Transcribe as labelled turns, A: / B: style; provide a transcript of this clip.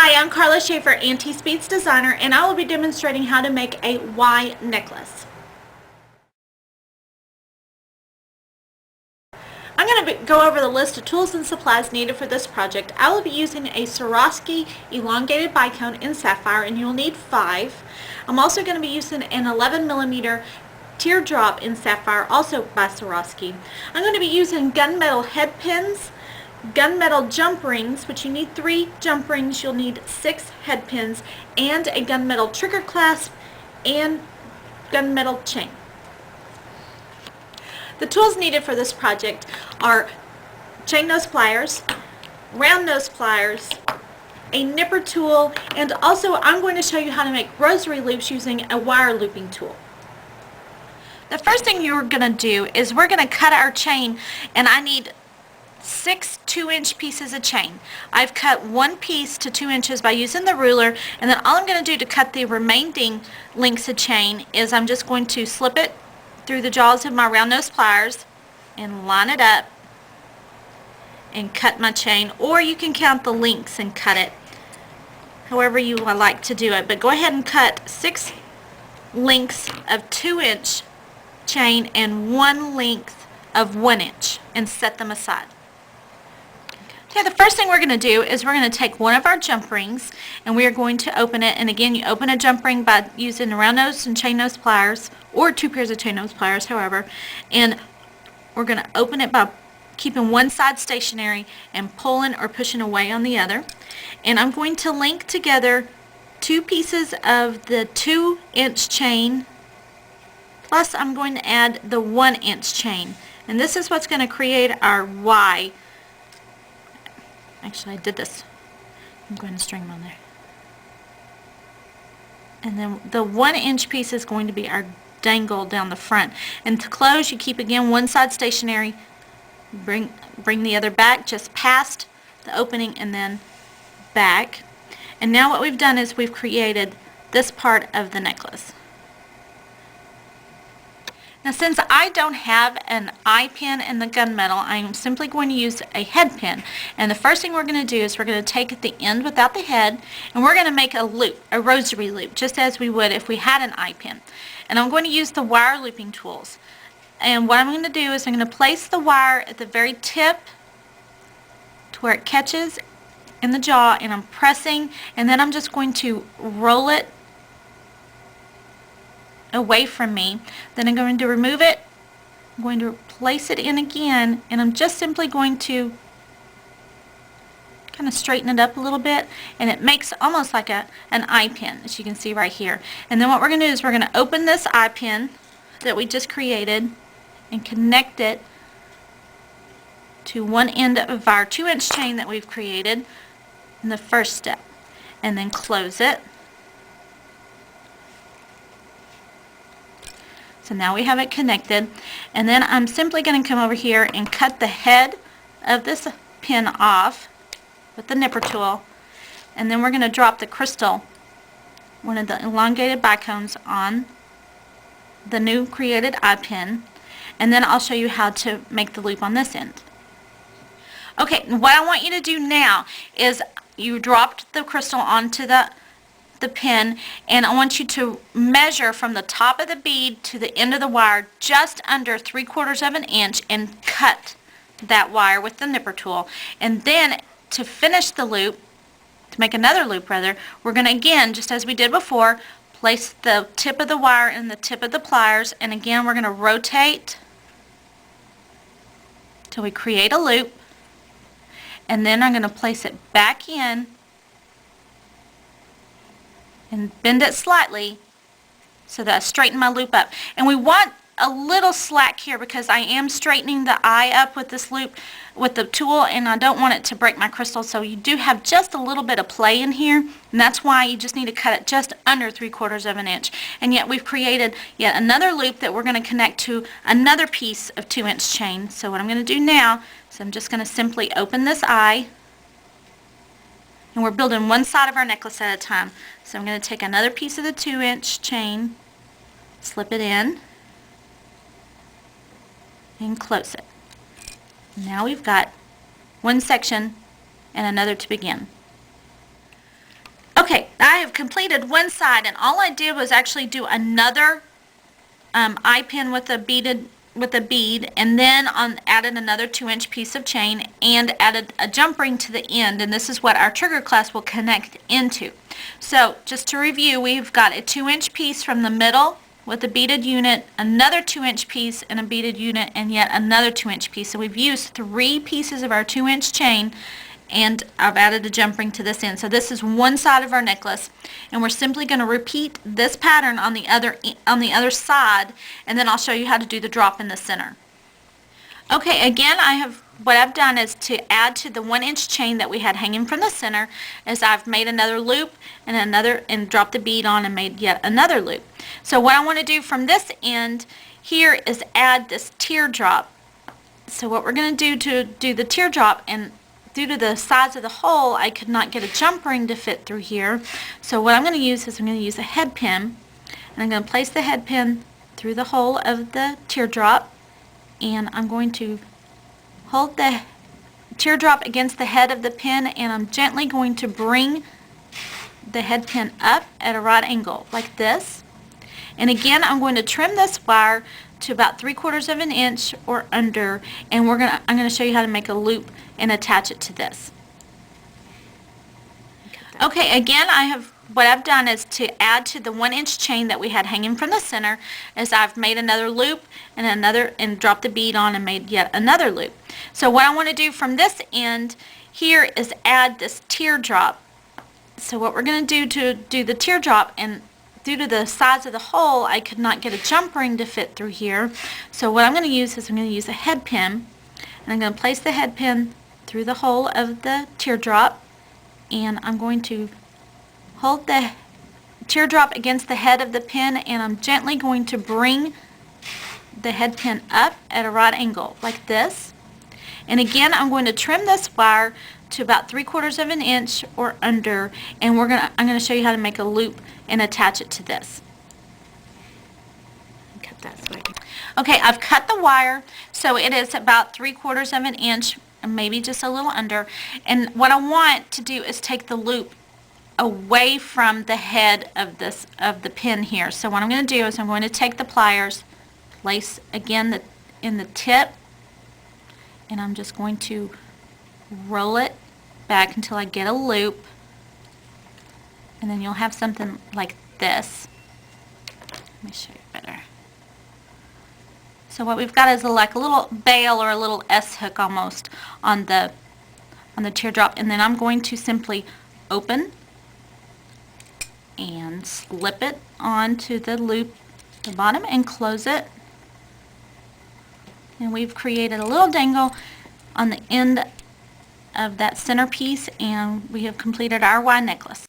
A: Hi, I'm Carla Schaefer, Auntie Speeds designer, and I will be demonstrating how to make a Y necklace. I'm going to go over the list of tools and supplies needed for this project. I will be using a Swarovski elongated bicone in Sapphire, and you'll need 5. I'm also going to be using an 11mm teardrop in Sapphire, also by Swarovski. I'm going to be using gunmetal head pins, gunmetal jump rings, which you need 3 jump rings, you'll need 6 head pins, and a gunmetal trigger clasp and gunmetal chain. The tools needed for this project are chain nose pliers, round nose pliers, a nipper tool, and also I'm going to show you how to make rosary loops using a wire looping tool. The first thing you're going to do is we're going to cut our chain, and I need 6 2-inch pieces of chain. I've cut one piece to 2 inches by using the ruler, and then all I'm going to do to cut the remaining lengths of chain is I'm just going to slip it through the jaws of my round nose pliers and line it up and cut my chain, or you can count the lengths and cut it however you like to do it, but go ahead and cut 6 lengths of 2-inch chain and 1 length of 1 inch and set them aside. Okay, the first thing we're going to do is we're going to take one of our jump rings and we are going to open it, and again you open a jump ring by using the round nose and chain nose pliers, or 2 pairs of chain nose pliers, however, and we're going to open it by keeping one side stationary and pulling or pushing away on the other. And I'm going to link together 2 pieces of the 2-inch chain, plus I'm going to add the 1-inch chain, and this is what's going to create our Y. Actually, I did this. I'm going to string them on there. And then the 1-inch piece is going to be our dangle down the front. And to close, you keep again one side stationary, bring the other back just past the opening and then back. And now what we've done is we've created this part of the necklace. Now, since I don't have an eye pin in the gunmetal, I'm simply going to use a head pin. And the first thing we're going to do is we're going to take the end without the head, and we're going to make a loop, a rosary loop, just as we would if we had an eye pin. And I'm going to use the wire looping tools. And what I'm going to do is I'm going to place the wire at the very tip to where it catches in the jaw, and I'm pressing, and then I'm just going to roll it away from me. Then I'm going to remove it, I'm going to place it in again, and I'm just simply going to kind of straighten it up a little bit, and it makes almost like an eye pin, as you can see right here. And then what we're going to do is we're going to open this eye pin that we just created and connect it to one end of our 2-inch chain that we've created in the first step, and then close it. So now we have it connected, and then I'm simply going to come over here and cut the head of this pin off with the nipper tool, and then we're going to drop the crystal, one of the elongated bicones, on the new created eye pin, and then I'll show you how to make the loop on this end. Okay, what I want you to do now is you dropped the crystal onto the pin, and I want you to measure from the top of the bead to the end of the wire just under 3/4 of an inch and cut that wire with the nipper tool. And then to finish the loop, to make another loop rather, we're going to again, just as we did before, place the tip of the wire in the tip of the pliers, and again we're going to rotate till we create a loop, and then I'm going to place it back in and bend it slightly so that I straighten my loop up. And we want a little slack here because I am straightening the eye up with this loop with the tool, and I don't want it to break my crystal, so you do have just a little bit of play in here, and that's why you just need to cut it just under 3/4 of an inch. And yet we've created yet another loop that we're going to connect to another piece of 2-inch chain. So what I'm going to do now is I'm just going to simply open this eye, and we're building one side of our necklace at a time. So I'm going to take another piece of the 2-inch chain, slip it in, and close it. Now we've got one section and another to begin. Okay, I have completed one side, and all I did was actually do another eye pin with a bead, and then added another 2-inch piece of chain and added a jump ring to the end, and this is what our trigger clasp will connect into. So just to review, we've got a 2-inch piece from the middle with a beaded unit, another 2-inch piece and a beaded unit, and yet another 2-inch piece. So we've used 3 pieces of our 2-inch chain, and I've added a jump ring to this end. So this is one side of our necklace, and we're simply going to repeat this pattern on the other side, and then I'll show you how to do the drop in the center. Okay, again, what I've done is to add to the 1-inch chain that we had hanging from the center is I've made another loop and dropped the bead on and made yet another loop. So what I want to do from this end here is add this teardrop. So what we're going to do the teardrop, and due to the size of the hole, I could not get a jump ring to fit through here. So what I'm going to use is I'm going to use a head pin, and I'm going to place the head pin through the hole of the teardrop, and I'm going to hold the teardrop against the head of the pin, and I'm gently going to bring the head pin up at a right angle like this. And again, I'm going to trim this wire to about 3/4 of an inch or under, and I'm going to show you how to make a loop and attach it to this. Okay, again, what I've done is to add to the 1-inch chain that we had hanging from the center is I've made another loop and dropped the bead on and made yet another loop. So what I want to do from this end here is add this teardrop. So what we're going to do the teardrop, and due to the size of the hole, I could not get a jump ring to fit through here. So what I'm going to use is I'm going to use a head pin, and I'm going to place the head pin through the hole of the teardrop, and I'm going to hold the teardrop against the head of the pin, and I'm gently going to bring the head pin up at a right angle like this. And again, I'm going to trim this wire to about 3/4 of an inch or under, and I'm going to show you how to make a loop and attach it to this. Cut that so I can... Okay, I've cut the wire so it is about 3/4 of an inch, maybe just a little under, and what I want to do is take the loop away from the head of the pin here. So what I'm going to do is I'm going to take the pliers, place again in the tip, and I'm just going to roll it back until I get a loop, and then you'll have something like this. Let me show you better. So what we've got is like a little bail or a little S hook almost on the teardrop, and then I'm going to simply open and slip it onto the loop at the bottom and close it, and we've created a little dangle on the end of that centerpiece, and we have completed our Y necklace.